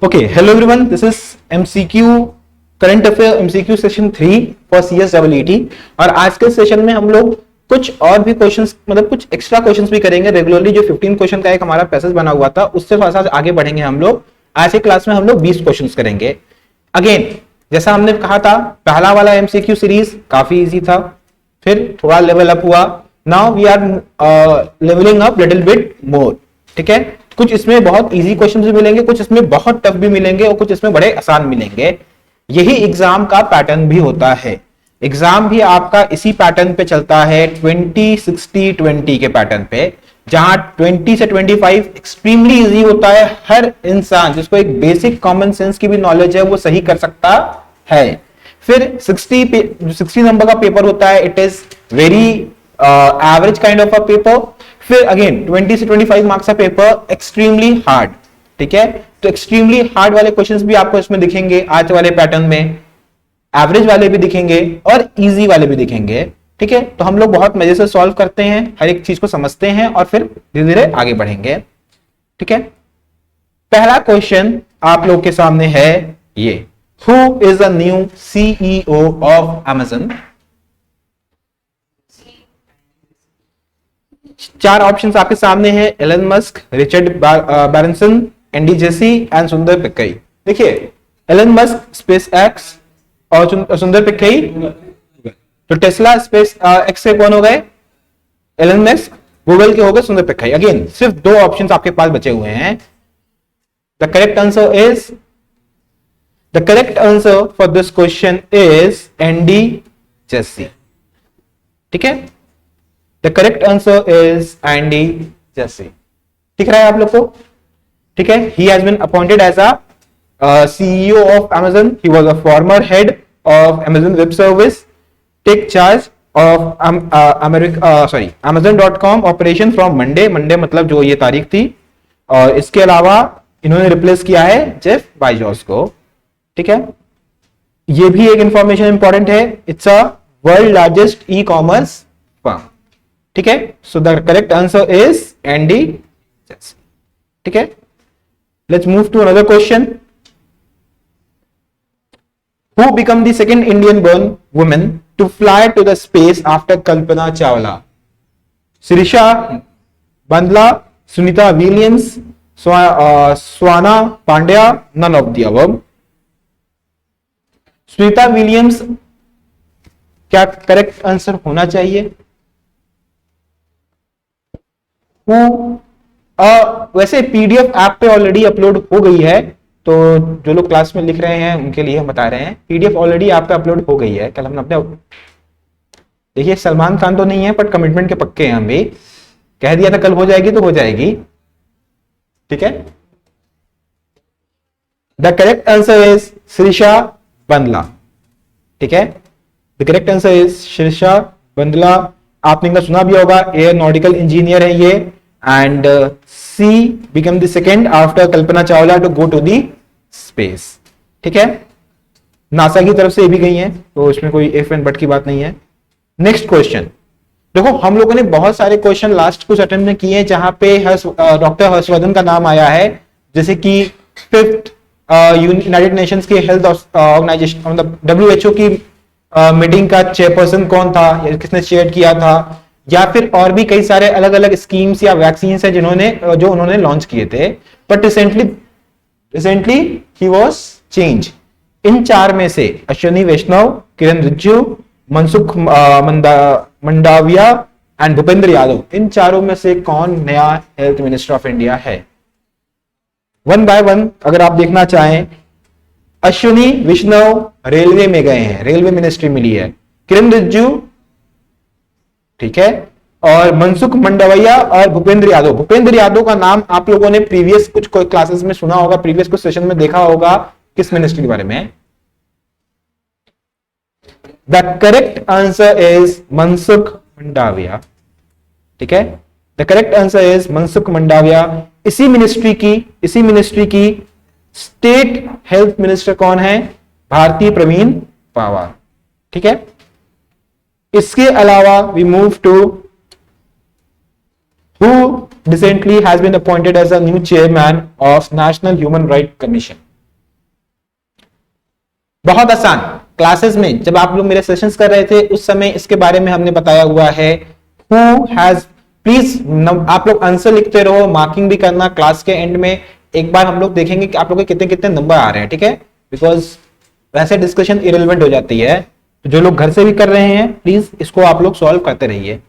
Okay, hello everyone. This is MCQ current affair MCQ session 3 for CSEET। और आज के session में हम लोग कुछ और भी क्वेश्चंस, मतलब कुछ एक्स्ट्रा क्वेश्चंस भी करेंगे। रेगुलरली जो 15 क्वेश्चन का एक हमारा पैसेज बना हुआ था, उससे थोड़ा सा आगे बढ़ेंगे हम लोग। आज के क्लास में हम लोग 20 क्वेश्चंस करेंगे। अगेन जैसा हमने कहा था, पहला वाला MCQ सीरीज काफी इजी था, फिर थोड़ा लेवल अप हुआ। Now we are levelling up little bit more. ठीक है, कुछ इसमें बहुत इजी क्वेश्चंस भी मिलेंगे, कुछ इसमें बहुत टफ भी मिलेंगे और कुछ इसमें बड़े आसान मिलेंगे। यही एग्जाम का पैटर्न भी होता है। एग्जाम भी आपका इसी पैटर्न पे चलता है, 20-60-20 के पैटर्न पे, जहां 20 से 25 एक्सट्रीमली इजी होता है। हर इंसान जिसको एक बेसिक कॉमन सेंस की भी नॉलेज है वो सही कर सकता है। फिर 60 नंबर का पेपर होता है, it is very average kind of a paper. फिर अगेन 20 से 25 मार्क्स का पेपर एक्सट्रीमली हार्ड। ठीक है, तो एक्सट्रीमली हार्ड वाले क्वेश्चंस भी आपको इसमें दिखेंगे आज वाले पैटर्न में, एवरेज वाले भी दिखेंगे और इजी वाले भी दिखेंगे। ठीक है, तो हम लोग बहुत मजे से सॉल्व करते हैं, हर एक चीज को समझते हैं और फिर धीरे धीरे आगे बढ़ेंगे। ठीक है, पहला क्वेश्चन आप लोग के सामने है ये, who is the new CEO of Amazon? चार ऑप्शंस आपके सामने हैं, Elon Musk, Richard Branson, Andy Jassy and Sundar Pichai. देखिए, एलन मस्क स्पेस एक्स और सुंदर पिचाई, तो टेस्ला स्पेस एक्स से कौन हो गए? Elon Musk. गूगल के हो गए सुंदर पिचाई। अगेन सिर्फ दो ऑप्शंस आपके पास बचे हुए हैं। The correct answer for this question is Andy Jassy. ठीक है, the correct answer is Andy Jassy. दिख रहा है आप लोग को? ठीक है, he has been appointed as a CEO of Amazon. He was a former head of Amazon Web Service. Take charge of Amazon.com operation from Monday. Monday मतलब जो ये तारीख थी। और इसके अलावा इन्होंने रिप्लेस किया है जेफ बाइजोस को। ठीक है, ये भी एक इंफॉर्मेशन इंपॉर्टेंट है। It's a world largest e-commerce firm. ठीक है, so the correct answer is Andy Jassy. ठीक है, let's move to another question. Who become the second Indian born women to fly to the space after Kalpana Chawla? Sirisha Bandla, Sunita Williams, Swana Pandya, none of the above. Sunita Williams क्या correct answer होना चाहिए? वैसे PDF app पे already upload हो गई है, तो जो लोग क्लास में लिख रहे हैं उनके लिए हम बता रहे हैं, PDF ऑलरेडी ऐप पे अपलोड हो गई है। कल हमने अपने, देखिए सलमान खान तो नहीं है बट कमिटमेंट के पक्के हैं, हम भी कह दिया था कल हो जाएगी तो हो जाएगी। ठीक है, the correct answer is Shirisha Bandla. ठीक है, the correct answer is Shirisha Bandla. आपने इनका सुना भी होगा, एयरोनॉटिकल इंजीनियर है ये। And she become the second after Kalpana Chawla to go to the space. ठीक है, नासा की तरफ से ये भी गई हैं, तो इसमें कोई इफ एंड बट की बात नहीं है। नेक्स्ट क्वेश्चन देखो, हम लोगों ने बहुत सारे क्वेश्चन लास्ट कुछ अटेम्प्ट में किए हैं जहां पे डॉक्टर हर्षवर्धन का नाम आया है, जैसे कि 5th यूनाइटेड नेशंस के हेल्थ ऑर्गेनाइजेशन, मतलब WHO की मीटिंग का चेयरपर्सन कौन था या किसने चेयर किया था, या फिर और भी कई सारे अलग अलग स्कीम्स या वैक्सीन है जो उन्होंने लॉन्च किए थे। बट रिसेंटली ही वाज चेंज। इन चार में से अश्विनी वैष्णव, किरण रिजिजू, मनसुख मंडाविया एंड भूपेंद्र यादव, इन चारों में से कौन नया हेल्थ मिनिस्टर ऑफ इंडिया है? वन बाय वन अगर आप देखना चाहें, अश्विनी वैष्णव रेलवे में गए हैं, रेलवे मिनिस्ट्री मिली है। किरण रिजिजू, ठीक है, और मनसुख मंडाविया और भूपेंद्र यादव। भूपेंद्र यादव का नाम आप लोगों ने प्रीवियस कुछ क्लासेस में सुना होगा, प्रीवियस कुछ सेशन में देखा होगा, किस मिनिस्ट्री के बारे में? The correct answer is Mansukh Mandaviya. ठीक है, the correct answer is Mansukh Mandaviya. इसी मिनिस्ट्री की स्टेट हेल्थ मिनिस्टर कौन है? भारती प्रवीण पवार। ठीक है, इसके अलावा we move to who recently has been appointed as a new chairman of National Human Rights Commission. बहुत आसान। क्लासेस में जब आप लोग मेरे सेशंस कर रहे थे उस समय इसके बारे में हमने बताया हुआ है। हु हैज, प्लीज आप लोग आंसर लिखते रहो, मार्किंग भी करना क्लास के एंड में। एक बार हम लोग देखेंगे कि आप लोग के कितने कितने नंबर आ रहे हैं, ठीक है, बिकॉज वैसे डिस्कशन इरेलेवेंट हो जाती है। तो जो लोग घर से भी कर रहे हैं प्लीज इसको आप लोग सॉल्व करते रहिए।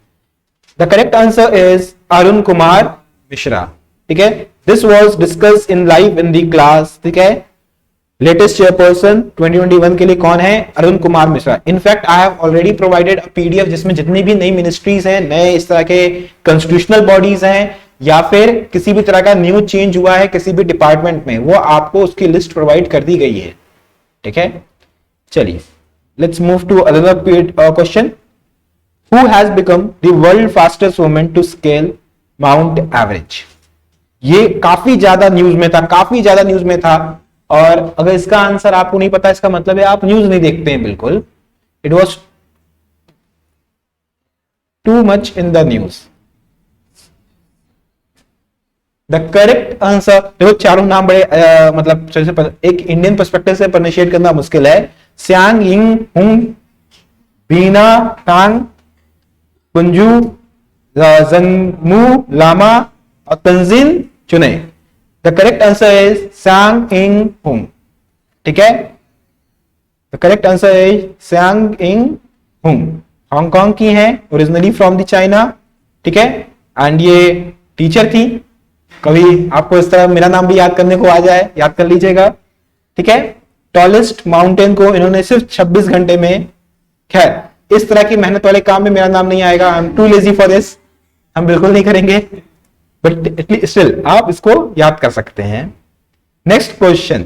The correct answer is Arun Kumar Mishra, ठीक है। This was discuss in live in the class, ठीक है। लेटेस्ट चेयरपर्सन 2021 के लिए कौन है? Arun Kumar Mishra. In fact I have already provided a PDF जिसमें जितनी भी नई मिनिस्ट्रीज हैं, नए इस तरह के कॉन्स्टिट्यूशनल बॉडीज हैं, या फिर किसी भी तरह का न्यू चेंज हुआ है किसी भी डिपार्टमेंट में, वो आपको उसकी लिस्ट प्रोवाइड कर दी गई है, ठीक है। चलिए let's move to another question. Who has become the world fastest woman to scale mount Everest? ये काफी ज्यादा न्यूज में था, काफी ज्यादा न्यूज में था। और अगर इसका आंसर आपको नहीं पता, इसका मतलब है आप न्यूज नहीं देखते हैं बिल्कुल। It was too much in the news. The correct answer, देखो चारों नाम बड़े मतलब एक इंडियन पर्सपेक्टिव से प्रोनाउंसिएट करना मुश्किल है। स्यांग यिंग हुंग, बीना टांग, कुंजू, जंगमू लामा और तंजीन चुने। The correct answer is Xiang Ying Hung, ठीक है। The correct answer is Xiang Ying Hung. Hong Kong की है, ओरिजिनली फ्रॉम द चाइना, ठीक है। एंड ये टीचर थी। कभी आपको इस तरह मेरा नाम भी याद करने को आ जाए, याद कर लीजिएगा, ठीक है। टॉलेस्ट माउंटेन को इन्होंने सिर्फ 26 घंटे में, खैर इस तरह की मेहनत वाले काम में मेरा नाम नहीं आएगा, I am too lazy for this, हम बिल्कुल नहीं करेंगे, बट स्टिल आप इसको याद कर सकते हैं। Next question,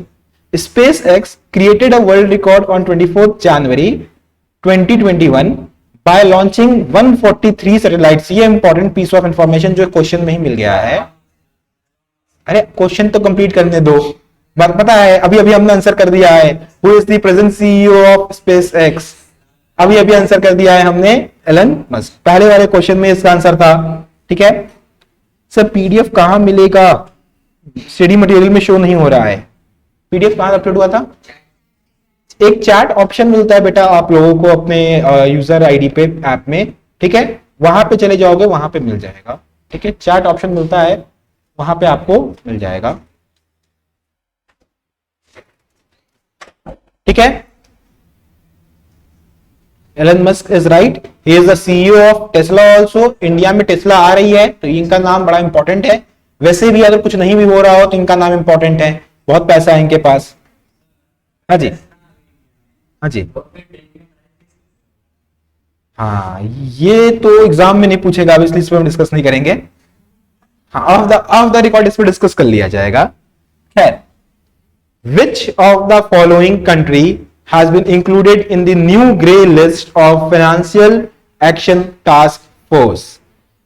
space x created a world record on 24 January 2021 bye launching 143 satellites. ये इंपॉर्टेंट पीस ऑफ इंफॉर्मेशन जो क्वेश्चन में ही मिल गया है। अरे क्वेश्चन तो कंप्लीट करने दो, बात पता है, अभी अभी हमने आंसर कर दिया है। Who is the present CEO of space x? अभी अभी आंसर कर दिया है हमने, एलन मस्क। पहले वाले क्वेश्चन में इसका आंसर था, ठीक है। सर पीडीएफ कहां मिलेगा? स्टडी मटेरियल में शो नहीं हो रहा है। पीडीएफ कहां अपलोड हुआ था? एक चैट ऑप्शन मिलता है बेटा आप लोगों को अपने यूजर आईडी पे ऐप में, ठीक है, वहां पे चले जाओगे, वहां पे मिल जाएगा, ठीक है। चैट ऑप्शन मिलता है, वहां पे आपको मिल जाएगा, ठीक है। Elon Musk is right, he is the CEO of Tesla also. India में टेस्ला आ रही है तो इनका नाम बड़ा इंपॉर्टेंट है। वैसे भी अगर कुछ नहीं भी हो रहा हो तो इनका नाम इंपॉर्टेंट है, बहुत पैसा है इनके पास। हाँ जी, हाँ जी, हाँ ये तो एग्जाम में नहीं पूछेगा, अब इसलिए इस पर हम डिस्कस नहीं करेंगे। हाँ ऑफ द रिकॉर्ड इस पर डिस्कस कर लिया जाएगा। खैर, which of the following country has been included in the new grey list of financial action task force?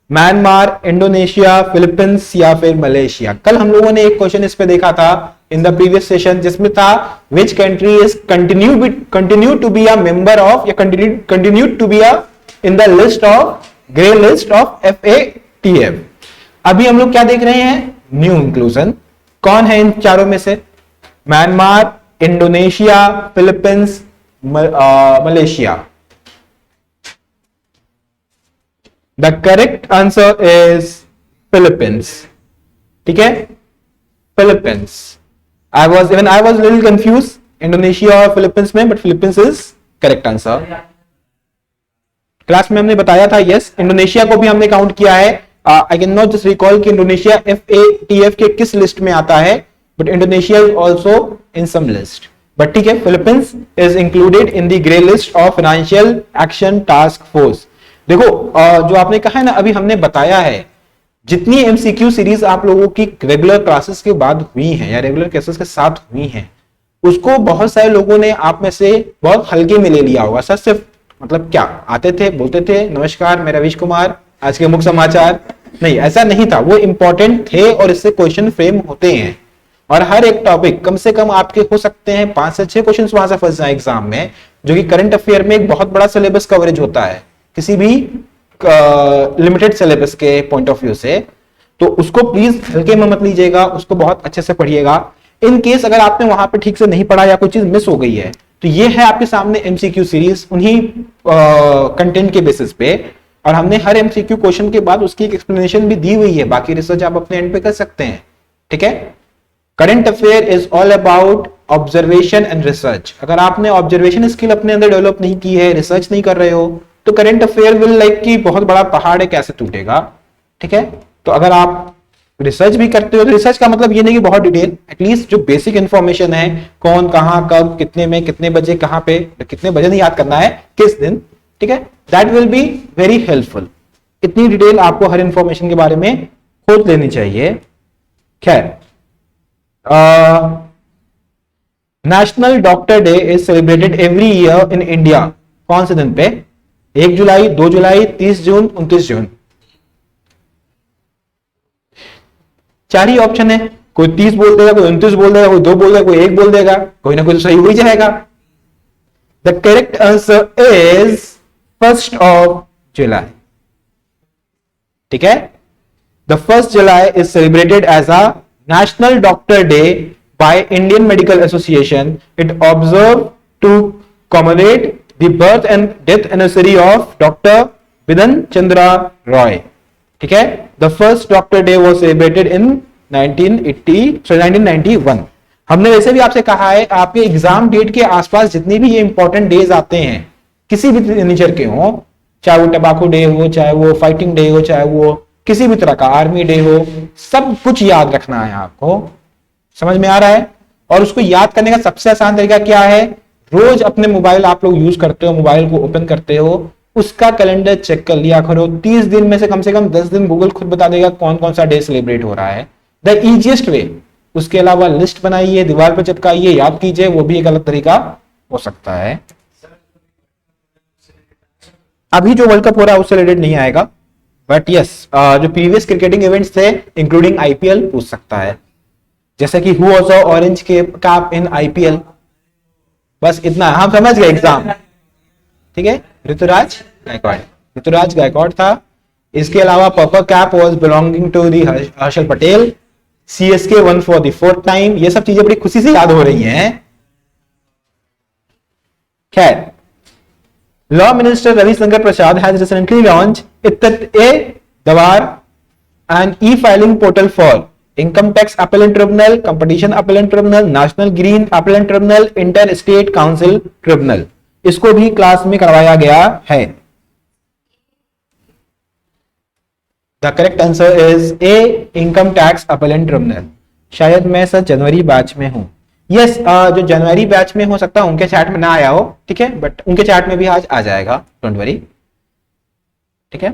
Myanmar, Indonesia, Philippines या फिर मलेशिया? कल हम लोगों ने एक क्वेश्चन इस पे देखा था इन द प्रीवियस सेशन, जिसमें था which country is continue to be a member of या continue to be a in the list of grey list of FATF। अभी हम लोग क्या देख रहे हैं? New inclusion. कौन है इन चारों में से? Myanmar, Indonesia, Philippines, Malaysia. The correct answer is Philippines, ठीक है, Philippines. I was little confuse Indonesia और फिलीपींस में, but Philippines is correct answer. Class में हमने बताया था, यस, इंडोनेशिया को भी हमने काउंट किया है। I can not just recall कि इंडोनेशिया FATF के किस लिस्ट में आता है, but Indonesia is also in some list. But ठीक है, Philippines is included in the grey list of financial action task force. देखो जो आपने कहा है ना, अभी हमने बताया है, जितनी एमसीक्यू सीरीज आप लोगों की रेगुलर क्लासेस के बाद हुई हैं या रेगुलर क्लासेस के साथ हुई हैं, उसको बहुत सारे लोगों ने आप में से बहुत हल्के में ले लिया होगा। सर सिर्फ मतलब क्या आते थे, बोलते थे नमस्कार मैं रवीश कुमार, आज के मुख्य समाचार, नहीं ऐसा नहीं था, वो इंपॉर्टेंट थे और इससे क्वेश्चन फ्रेम होते हैं। और हर एक टॉपिक कम से कम आपके हो सकते हैं 5 से 6 क्वेश्चन वहां से फंस जाए एग्जाम में, जो कि करंट अफेयर में एक बहुत बड़ा सिलेबस कवरेज होता है किसी भी लिमिटेड सिलेबस के पॉइंट ऑफ व्यू से। तो उसको प्लीज हल्के में मत लीजिएगा, उसको बहुत अच्छे से पढ़िएगा। इन केस अगर आपने वहां पे ठीक से नहीं पढ़ा या कोई चीज मिस हो गई है तो ये है आपके सामने एमसीक्यू सीरीज उन्हीं कंटेंट के बेसिस पे, और हमने हर एमसीक्यू क्वेश्चन के बाद उसकी एक एक्सप्लेनेशन भी दी हुई है, बाकी रिसर्च आप अपने एंड पे कर सकते हैं। ठीक है, current affair is all about observation and research. अगर आपने ऑब्जर्वेशन स्किल अपने अंदर डेवलप नहीं की है, रिसर्च नहीं कर रहे हो, तो करंट अफेयर विल लाइक कि बहुत बड़ा पहाड़ है, कैसे टूटेगा। ठीक है, तो अगर आप रिसर्च भी करते हो, तो रिसर्च का मतलब ये नहीं कि बहुत डिटेल, एटलीस्ट जो बेसिक इंफॉर्मेशन है, कौन कहां कब कितने में कितने बजे कहां पे कितने बजे नहीं याद करना है, किस दिन, ठीक है, that will be very helpful. इतनी डिटेल आपको हर इंफॉर्मेशन के बारे में खोज लेनी चाहिए। खैर, national doctor day is celebrated every year in India. कौन से दिन पे? 1 जुलाई, 2 जुलाई, 30 जून, 29 जून। 4 ही ऑप्शन है, कोई 30 बोल देगा, कोई 29 बोल देगा, कोई 2 बोल देगा, कोई 1 बोल देगा, कोई ना कोई तो सही हो ही जाएगा। The correct answer is 1 July. ठीक है, the 1 July is celebrated as a national doctor day by Indian Medical Association. It observed to commemorate the birth and death anniversary of Dr. Bidan Chandra Roy. ठीक है, the first Doctor Day was celebrated in 1991. हमने वैसे भी आपसे कहा है, आपके exam date के आसपास जितनी भी ये इंपॉर्टेंट डेज आते हैं, किसी भी नेचर के हो, चाहे वो टबाको डे हो, चाहे वो फाइटिंग डे हो, चाहे वो किसी भी तरह का आर्मी डे हो, सब कुछ याद रखना है आपको। समझ में आ रहा है? और उसको याद करने का सबसे आसान तरीका क्या है? रोज अपने मोबाइल आप लोग यूज करते हो, मोबाइल को ओपन करते हो, उसका कैलेंडर चेक कर लिया करो। 30 दिन में से कम 10 दिन गूगल खुद बता देगा कौन कौन सा डे सेलिब्रेट हो रहा है। The easiest way. उसके अलावा लिस्ट बनाइए, दीवार पर चिपकाइए, याद कीजिए, वो भी एक अलग तरीका हो सकता है। अभी जो वर्ल्ड कप हो रहा है उससे रिलेटेड नहीं आएगा, बट यस, जो प्रीवियस क्रिकेटिंग इवेंट्स थे इंक्लूडिंग आईपीएल पूछ सकता है। जैसे कि who was the orange cap in IPL, बस इतना हम समझ गए एग्जाम। ठीक है, ऋतुराज गायकवाड़ था। इसके अलावा purple cap was belonging to the Harshal Patel. CSK won for the 4th time. ये सब चीजें बड़ी खुशी से याद हो रही हैं। खैर, law minister Ravishankar Prasad has recently launch इत्ते-दवार an e-filing portal for income tax appellate tribunal, competition appellate tribunal, national green appellate tribunal, inter state council tribunal. इसको भी क्लास में करवाया गया है। The correct answer is A, income tax appellate tribunal. शायद मैं sir जनवरी batch में हूं। यस, जो जनवरी बैच में हो सकता है उनके चैट में ना आया हो, ठीक है, बट उनके चैट में भी आज आ जाएगा, डोंट वरी। ठीक है,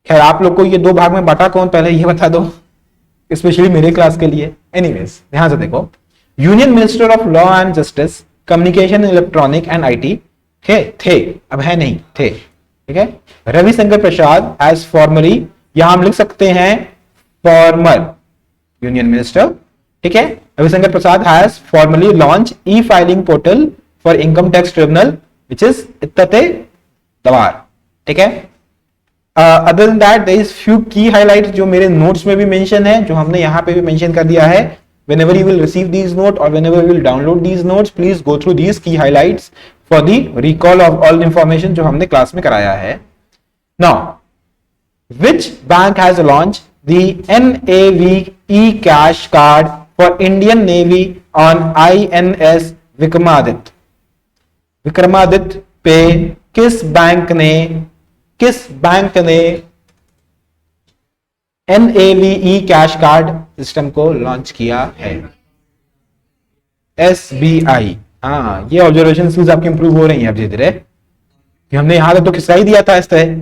खैर आप लोग को ये 2 भाग में बांटा कौन, पहले ये बता दो, स्पेशली मेरे क्लास के लिए। एनीवेज, ध्यान से देखो। Union minister of law and justice, communication, electronic and IT थे, अब है नहीं, थे। ठीक है, रविशंकर प्रसाद एज फॉर्मली, यहां हम लिख सकते हैं फॉर्मर यूनियन मिनिस्टर। ठीक है, Ravishankar Prasad has formally launch e filing portal for income tax tribunal which is इत्ते-दवार। ठीक है, other than that there is few key highlights जो मेरे नोट्स में भी मेंशन है, जो हमने यहां पे भी मेंशन कर दिया है। whenever you will receive these notes or whenever you will download these notes, please go through these key highlights for the recall of all information जो हमने क्लास में कराया है। Now, which bank has launched the NAV e-cash card for Indian Navy on INS Vikramaditya? Vikramaditya पे किस bank ने NAVE cash card system को launch किया है? SBI। हाँ, ये ऑब्जर्वेशन स्किल्स आपकी इंप्रूव हो रही हैं अब धीरे धीरे, कि हमने यहां तक तो किस्सा ही दिया था इस तरह।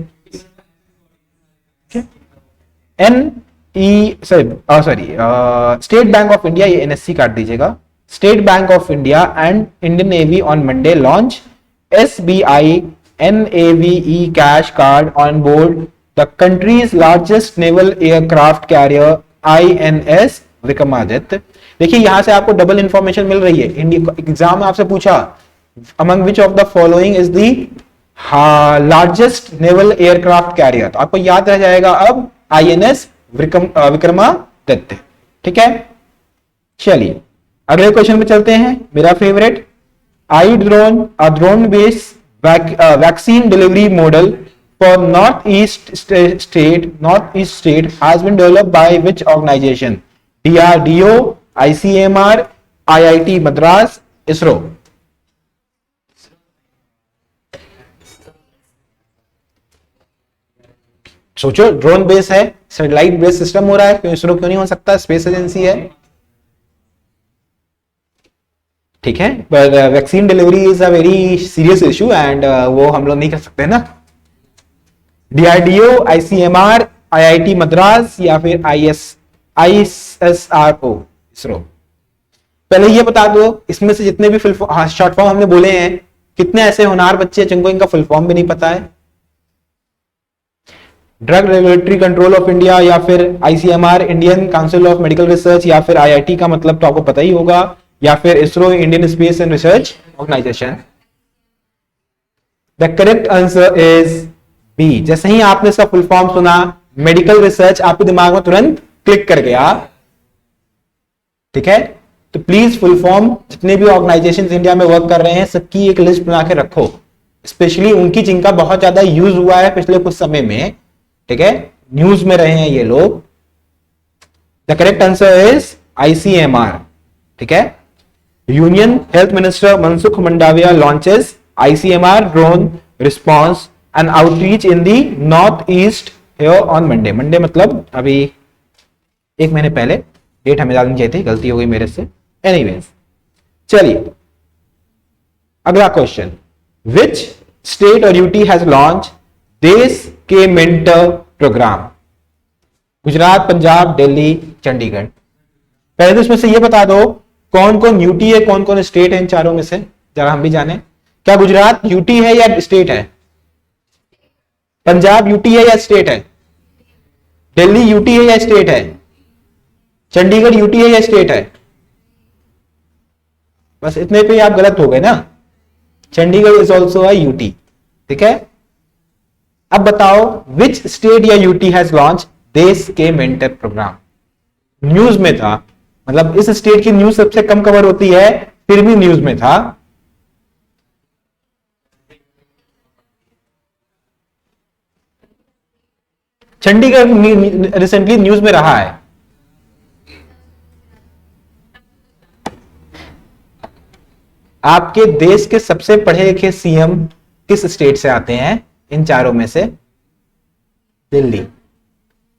स्टेट बैंक ऑफ इंडिया, ये NSC काट दीजिएगा। State bank of India and Indian navy on Monday launch SBI NAVE cash card on board the country's largest naval aircraft carrier INS Vikramaditya. देखिए यहां से आपको डबल इंफॉर्मेशन मिल रही है। एग्जाम में आपसे पूछा among which of the following is the largest naval aircraft carrier, तो आपको याद रह जाएगा अब INS विक्रमादित्य। ठीक है, चलिए अगले क्वेश्चन पे चलते हैं, मेरा favourite. I drone, a drone based vaccine delivery model for north east state has been developed by which organisation? DRDO, ICMR, IIT Madras, ISRO. सोचो, ड्रोन बेस है, सैटेलाइट बेस्ड सिस्टम हो रहा है, क्यों इसरो क्यों नहीं हो सकता? स्पेस एजेंसी है, ठीक है। पर vaccine delivery is a very serious issue and वो हम लोग नहीं कर सकते ना। DRDO, ICMR, IIT मद्रास या फिर ISRO, इसरो। पहले ये बता दो, इसमें से जितने भी शॉर्ट फॉर्म हमने बोले हैं, कितने ऐसे होनहार बच्चे हैं जिनको इनका फुल फॉर्म भी नहीं पता है? Drug regulatory control of India या फिर ICMR, Indian council of medical research, या फिर IIT का मतलब तो आपको पता ही होगा, या फिर ISRO, Indian space and research organisation. The correct answer is B. जैसे ही आपने इसका फुल फॉर्म सुना, मेडिकल रिसर्च आपके दिमाग में तुरंत क्लिक कर गया, ठीक है। तो प्लीज फुल फॉर्म जितने भी ऑर्गेनाइजेशंस इंडिया में वर्क कर रहे हैं सबकी एक लिस्ट बना के रखो, स्पेशली उनकी जिनका बहुत ज्यादा यूज हुआ है पिछले कुछ समय में, ठीक है, न्यूज में रहे हैं ये लोग। The correct answer is ICMR, ठीक है। Union health minister Mansukh Mandaviya launches ICMR drone response and outreach in the north east here on Monday. Monday मतलब अभी एक महीने पहले, डेट हमें डालनी चाहिए थी, गलती हो गई मेरे से। एनीवेज, चलिए अगला क्वेश्चन। विच स्टेट और यूटी हैज लॉन्च देश के मेंटर प्रोग्राम? गुजरात, पंजाब, दिल्ली, चंडीगढ़। पहले तो इसमें से ये बता दो कौन कौन यूटी है, कौन कौन स्टेट है इन चारों में से, जरा हम भी जाने। क्या गुजरात यूटी है या स्टेट है? पंजाब यूटी है या स्टेट है? दिल्ली यूटी है या स्टेट है? चंडीगढ़ यूटी है या स्टेट है? बस इतने पे आप गलत हो गए ना। Chandigarh is also a UT, ठीक है। अब बताओ विच स्टेट या यूटी हैज लॉन्च देश के मेंटर प्रोग्राम? न्यूज में था, मतलब इस स्टेट की न्यूज सबसे कम कवर होती है, फिर भी न्यूज में था। चंडीगढ़ रिसेंटली न्यूज में रहा है। आपके देश के सबसे पढ़े लिखे सीएम किस स्टेट से आते हैं इन चारों में से? दिल्ली।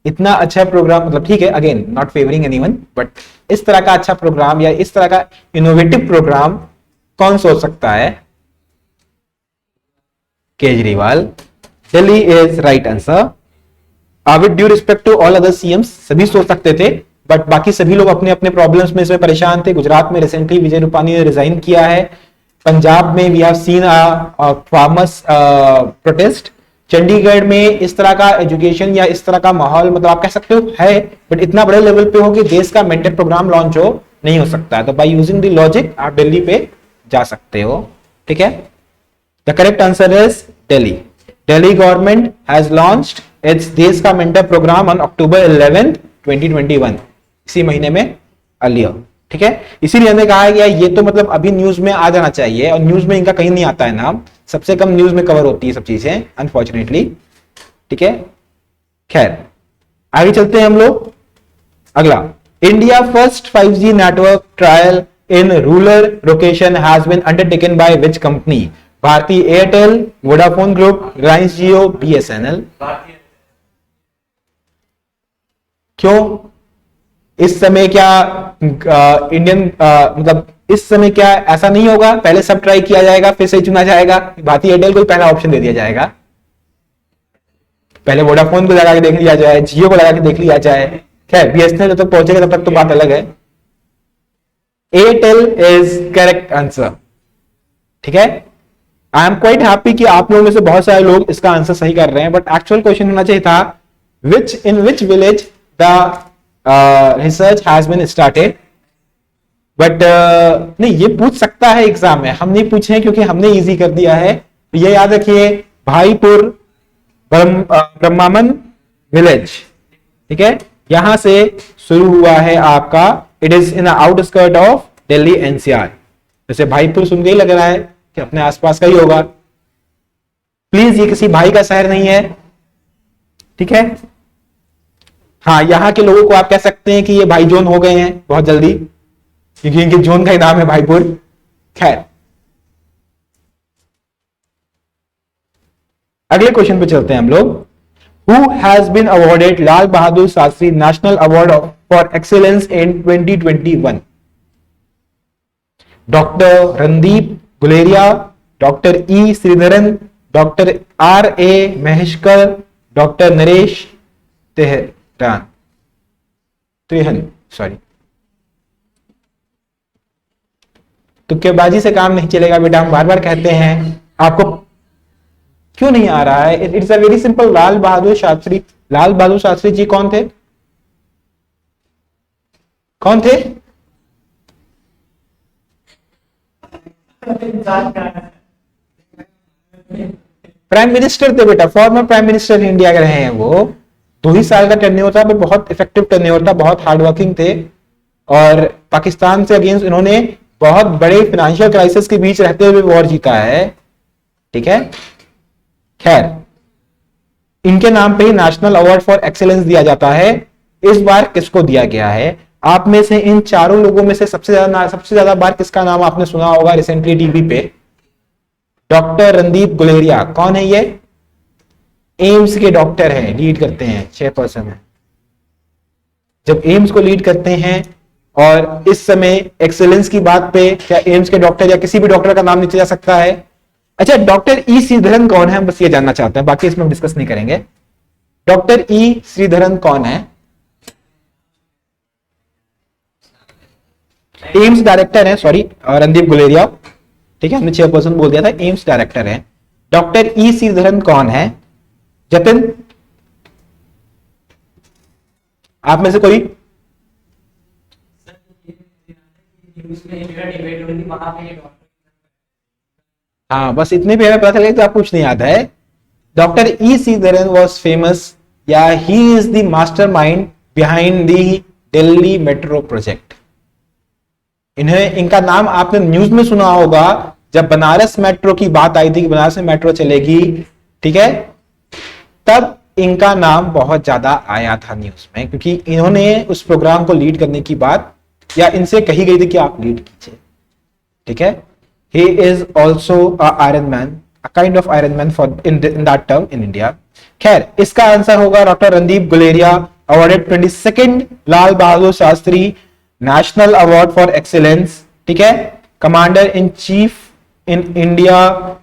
इतना अच्छा प्रोग्राम, मतलब ठीक है, again not favouring anyone, but इस तरह का अच्छा प्रोग्राम या इस तरह का इनोवेटिव प्रोग्राम कौन सोच सकता है? Kejriwal. Delhi is right answer. With due respect to all other CMs, सभी सोच सकते थे, बट बाकी सभी लोग अपने अपने प्रॉब्लम्स में इसमें परेशान थे। गुजरात में रिसेंटली विजय रूपानी ने रिजाइन किया है। पंजाब में we have seen farmers protest. Chandigarh में इस तरह का एजुकेशन या इस तरह का माहौल, मतलब आप कह सकते हो है, बट इतना बड़े लेवल पे हो कि देश का मेंटर प्रोग्राम लॉन्च हो, नहीं हो सकता। तो बाय यूजिंग द लॉजिक आप दिल्ली पे जा सकते हो, ठीक है। The correct answer is Delhi. Delhi government has launched it's देश का मेंटर प्रोग्राम ऑन October 11, 2021, इसी महीने में अर्लियर, ठीक है। इसीलिए हमने कहा है कि ये तो मतलब अभी न्यूज में आ जाना चाहिए, और न्यूज में इनका कहीं नहीं आता है नाम, सबसे कम न्यूज में कवर होती है सब चीजें अनफॉर्चुनेटली, ठीक है। खैर आगे चलते हैं हम लोग। अगला, India first 5G network trial in rural location has been undertaken by which company? Bharti Airtel, Vodafone group, Reliance Jio, BSNL। क्यों? इस समय क्या इंडियन मतलब इस समय क्या ऐसा नहीं होगा? पहले सब ट्राई किया जाएगा फिर से चुना जाएगा। भारतीय एयरटेल को पहला ऑप्शन दे दिया जाएगा, पहले वोडाफोन को लगा के देख लिया जाए, जियो को लगा के देख लिया जाए। खैर BSNL जब तक पहुंचेगा तब तक तो बात अलग है। एयरटेल इज करेक्ट आंसर, ठीक है। आई एम क्वाइट हैप्पी कि आप लोगों में से बहुत सारे लोग इसका आंसर सही कर रहे हैं, बट एक्चुअल क्वेश्चन होना चाहिए था in which village the research has been started. But नहीं, ये पूछ सकता है एग्जाम में, हम नहीं पूछे क्योंकि हमने इजी कर दिया है। तो ये याद रखिए, भाईपुर ब्रह्मामन विलेज, ठीक है, यहां से शुरू हुआ है आपका। It is in outskirt of Delhi NCR। जैसे भाईपुर सुन के ही लग रहा है कि अपने आसपास का ही होगा। प्लीज, ये किसी भाई का शहर नहीं है, ठीक है। हाँ, यहाँ के लोगों को आप कह सकते हैं कि ये भाई जोन हो गए हैं बहुत जल्दी, क्योंकि इनके जोन का ही नाम है भाईपुर। खैर, अगले क्वेश्चन पे चलते हैं हम लोग। Who has been awarded Lal Bahadur Shastri national award for excellence in 2021? Doctor Randeep Guleria, doctor E Sreedharan, doctor R A Maheshkar, doctor Naresh Trehan, sorry. तुक्केबाजी से काम नहीं चलेगा बेटा, हम बार बार कहते हैं। आपको क्यों नहीं आ रहा है? It's a very simple. Lal Bahadur Shastri. Lal Bahadur Shastri ji कौन थे? कौन थे? प्राइम मिनिस्टर थे बेटा, फॉर्मर प्राइम मिनिस्टर इंडिया के रहे हैं वो। 2 ही साल का टेन्योर था, बहुत इफेक्टिव टेन्योर था, बहुत हार्ड वर्किंग थे, और पाकिस्तान से अगेंस्ट इन्होंने बहुत बड़े फाइनेंशियल क्राइसिस के बीच रहते हुए वॉर जीता है, ठीक है। खैर, इनके नाम पे ही नेशनल अवार्ड फॉर एक्सीलेंस दिया जाता है। इस बार किसको दिया गया है? आप में से इन चारों लोगों में से सबसे ज्यादा बार किसका नाम आपने सुना होगा रिसेंटली टीवी पे? डॉक्टर रणदीप गुलेरिया। कौन है ये? एम्स के डॉक्टर हैं, लीड करते हैं, 6% है। जब एम्स को लीड करते हैं, और इस समय एक्सेलेंस की बात पे क्या एम्स के डॉक्टर या किसी भी डॉक्टर का नाम नीचे जा सकता है? अच्छा, डॉक्टर ई श्रीधरन कौन है? हम बस ये जानना चाहते हैं, बाकी इसमें हम डिस्कस नहीं करेंगे। डॉक्टर ई श्रीधरन कौन है? एम्स डायरेक्टर है, सॉरी, रणदीप गुलेरिया, ठीक है, हमने 6% बोल दिया था, एम्स डायरेक्टर है। डॉक्टर ई श्रीधरन कौन है? जतिन, आप में से कोई? हाँ, बस इतने भी हमें पता चलेगा तो आपको कुछ नहीं याद है। Doctor E Sreedharan was famous, या he is the mastermind behind the Delhi metro project. इनका नाम आपने न्यूज में सुना होगा, जब बनारस मेट्रो की बात आई थी कि बनारस में मेट्रो चलेगी, ठीक है, तब इनका नाम बहुत ज्यादा आया था न्यूज में, क्योंकि इन्होंने उस प्रोग्राम को लीड करने की बात, या इनसे कही गई थी कि आप लीड कीजिए, ठीक है। He is also a Iron Man, a kind of Iron Man for in that term in India. खैर, इसका आंसर होगा doctor Randeep Guleria, awarded 22nd Lal Bahadur Shastri national award for excellence, ठीक है। Commander in chief in India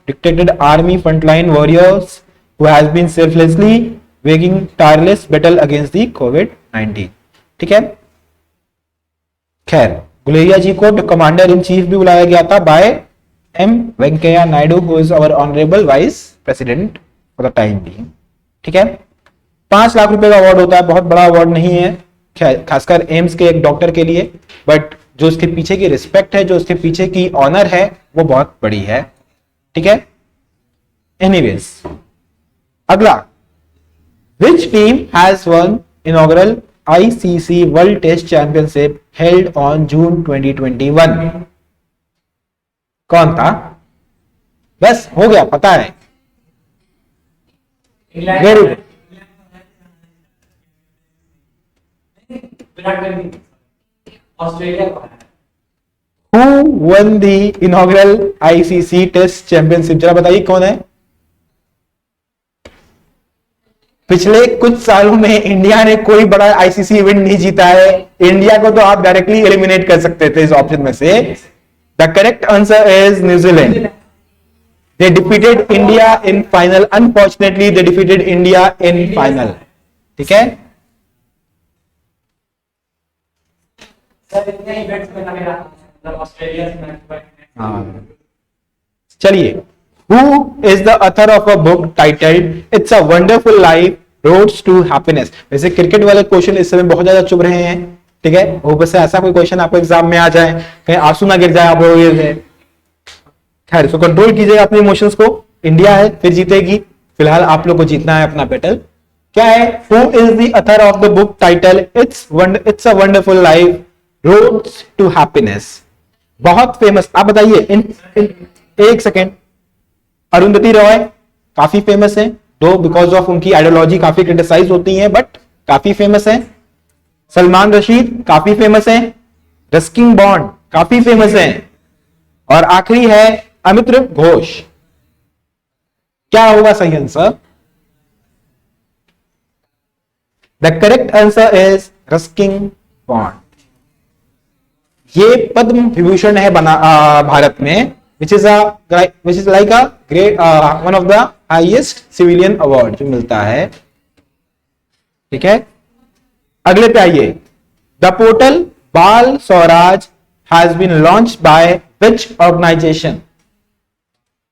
dictated army frontline warriors who has been selflessly waging tireless battle against the COVID-19, ठीक है। खैर, गुलेरिया जी को commander in chief भी बुलाया गया था by M Venkaiah Naidu, who is our honourable vice president for the time being, ठीक है। 5 लाख रुपए का अवार्ड होता है, बहुत बड़ा अवार्ड नहीं है, खासकर एम्स के एक डॉक्टर के लिए, बट जो उसके पीछे की रिस्पेक्ट है, जो उसके पीछे की ऑनर है, वो बहुत बड़ी है, ठीक है। एनीवेज, अगला, which team has won inaugural ICC world test championship held on June 2021? कौन था? बस हो गया, पता है। Very good. Australia. Who won the inaugural ICC test championship? जरा बताइए कौन है? पिछले कुछ सालों में इंडिया ने कोई बड़ा ICC इवेंट नहीं जीता है। इंडिया को तो आप डायरेक्टली एलिमिनेट कर सकते थे इस ऑप्शन में से। The correct answer is New Zealand. They defeated India in final, unfortunately they defeated India in final, ठीक है। चलिए, Who is the author of a book titled It's a Wonderful Life Roads to Happiness? वैसे cricket वाले question इस समय बहुत ज्यादा चुभ रहे हैं, ठीक है। हो बस ऐसा कोई क्वेश्चन आपको एग्जाम में आ जाए, कहीं आंसू ना गिर जाए आप लोगों के। खैर, तो कंट्रोल कीजिएगा अपने इमोशंस को। इंडिया है, फिर जीतेगी। फिलहाल आप लोग को जीतना है अपना बैटल। क्या है? Who is the author of the book titled It's a Wonderful Life Roads to Happiness? बहुत फेमस, आप बताइए एक सेकेंड। अरुंधति रॉय काफी फेमस है, दो बिकॉज ऑफ उनकी आइडियोलॉजी काफी क्रिटिसाइज होती है, बट काफी फेमस है। सलमान रशीद काफी फेमस है। रस्किन बॉन्ड काफी फेमस है। और आखिरी है अमित्र घोष। क्या होगा सही answer? The correct answer is Ruskin bond. ये पद्म विभूषण है बना भारत में, which is like a great one of the highest civilian award जो मिलता है। ठीक है, अगले पे आइए। The portal Bal Swaraj has been launched by which organisation?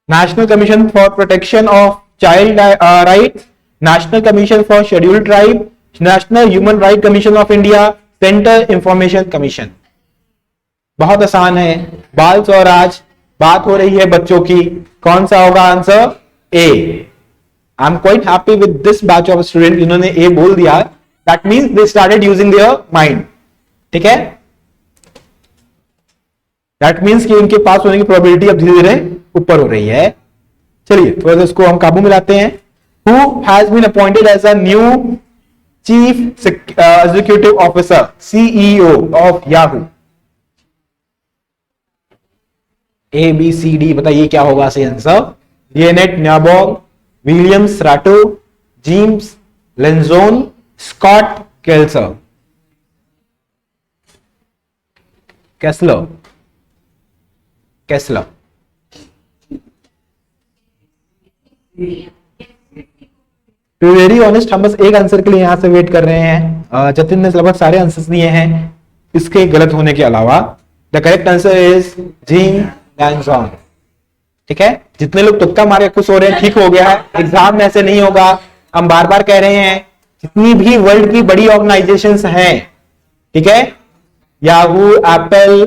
National commission for protection of child rights, national commission for scheduled tribe, national human right commission of India, central information commission. बहुत आसान है, बाल स्वराज, बात हो रही है बच्चों की, कौन सा होगा answer? A. I am quite happy with this batch of student, इन्होंने ए बोल दिया, that means they started using their mind. ठीक है, दैट मींस कि इनके पास होने की प्रोबेबिलिटी अब धीरे धीरे ऊपर हो रही है। चलिए थोड़ा सा इसको हम काबू में लाते हैं। Who has been appointed as a new chief executive officer, CEO of Yahoo? A B C D, बताइए क्या होगा सही आंसर? लियोनेट न्याबॉग, विलियम राटो, James Lanzone, Scott Kelser, Kessler, Kessler. To very honest, हम बस एक आंसर के लिए यहां से वेट कर रहे हैं। जतिन ने लगभग सारे आंसर्स दिए हैं इसके गलत होने के अलावा। The correct answer is Jim Lanzone. ठीक है, जितने लोग तुक्का मारे खुश हो रहे हैं, ठीक हो गया है, एग्जाम में ऐसे नहीं होगा। हम बार बार कह रहे हैं, जितनी भी वर्ल्ड की बड़ी ऑर्गेनाइजेशंस हैं, ठीक है, याहू, एप्पल,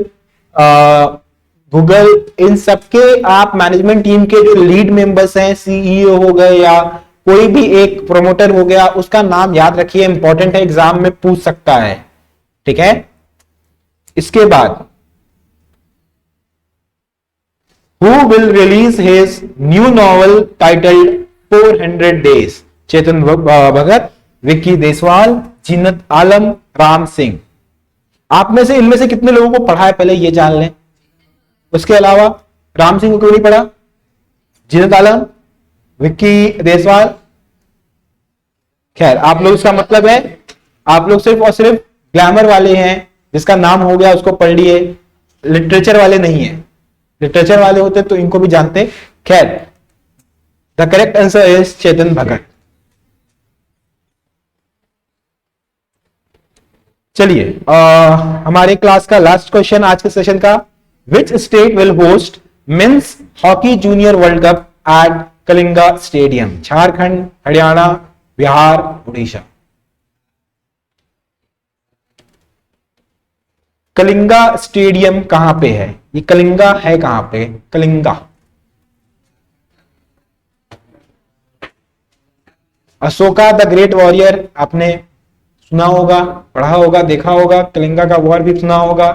गूगल, इन सबके आप मैनेजमेंट टीम के जो लीड मेंबर्स हैं, सीईओ हो गए या कोई भी एक प्रोमोटर हो गया, उसका नाम याद रखिए, इंपॉर्टेंट है, एग्जाम में पूछ सकता है। ठीक है, इसके बाद Who will release his new novel titled 400 Days? Chetan Bhagat, Vicky Deswal, जीनत आलम, राम सिंह। आप में से इनमें से कितने लोगों को पढ़ा है पहले ये जान लें। उसके अलावा राम सिंह को क्यों नहीं पढ़ा? जीनत आलम, विक्की देसवाल, खैर आप लोग, इसका मतलब है आप लोग सिर्फ और सिर्फ ग्लैमर वाले हैं, जिसका नाम हो गया उसको पढ़ लिए, लिटरेचर वाले नहीं है। लिटरेचर वाले होते तो इनको भी जानते। खैर, the correct answer is Chetan Bhagat. चलिए हमारे क्लास का लास्ट क्वेश्चन आज के सेशन का, which state will host men's hockey junior world cup at Kalinga stadium? Jharkhand, Haryana, Bihar, Orissa. Kalinga stadium कहां पे है? ये कलिंगा है कहां पे? Kalinga, Ashoka the great warrior आपने सुना होगा, पढ़ा होगा, देखा होगा, कलिंगा का वॉर भी सुना होगा।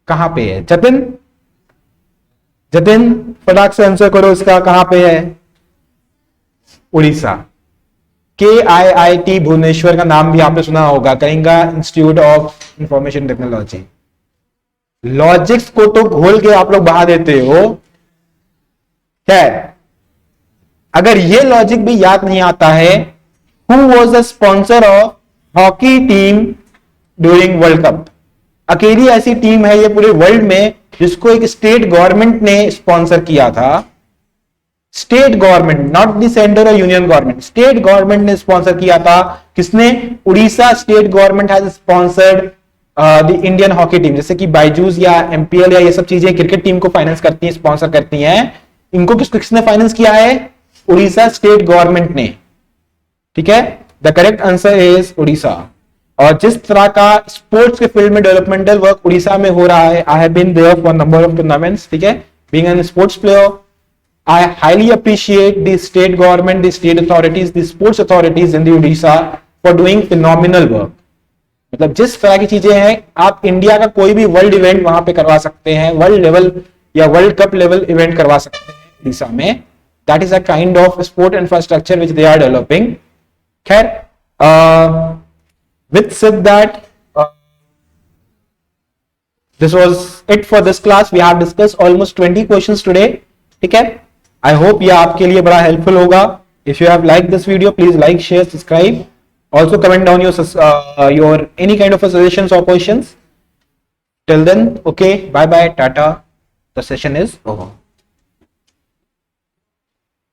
कहां पे है? जतिन, जतिन फटाक से आंसर करो, इसका कहां पे है? उड़ीसा। KIIT भुवनेश्वर का नाम भी आपने सुना होगा, Kalinga institute of information technology. Logics को तो घोल के आप लोग बहा देते हो। खैर, अगर ये लॉजिक भी याद नहीं आता है, who was the sponsor of hockey team during world cup? अकेली ऐसी टीम है ये पूरे वर्ल्ड में जिसको एक स्टेट गवर्नमेंट ने स्पॉन्सर किया था। State government, not the centre और यूनियन गवर्नमेंट, स्टेट गवर्नमेंट ने स्पॉन्सर किया था। किसने? Orissa state government has sponsored the Indian hockey team. जैसे कि बायजूस या MPL या ये सब चीजें क्रिकेट टीम को फाइनेंस करती हैं, स्पॉन्सर करती हैं, इनको किसने फाइनेंस किया है? उड़ीसा स्टेट गवर्नमेंट ने। ठीक है, the correct answer is Orissa. और जिस तरह का स्पोर्ट्स के फील्ड में डेवलपमेंटल वर्क उड़ीसा में हो रहा है, I have been there for number of tournaments. ठीक है, being an sports player, I highly appreciate the state government, the state authorities, the sports authorities in the Odisha for doing phenomenal work. मतलब जिस तरह की चीजें हैं, आप India का कोई भी वर्ल्ड इवेंट वहां पे करवा सकते हैं, वर्ल्ड लेवल या वर्ल्ड कप लेवल इवेंट करवा सकते हैं उड़ीसा में. That is a kind of sport infrastructure which they are developing. खैर, with said that, this was it for this class. We have discussed almost 20 questions today. ठीक है, I hope ये आपके लिए बड़ा helpful होगा. If you have liked this video, please like, share, subscribe. Also comment down your any kind of a suggestions or questions. Till then, okay, bye bye, tata. The session is over.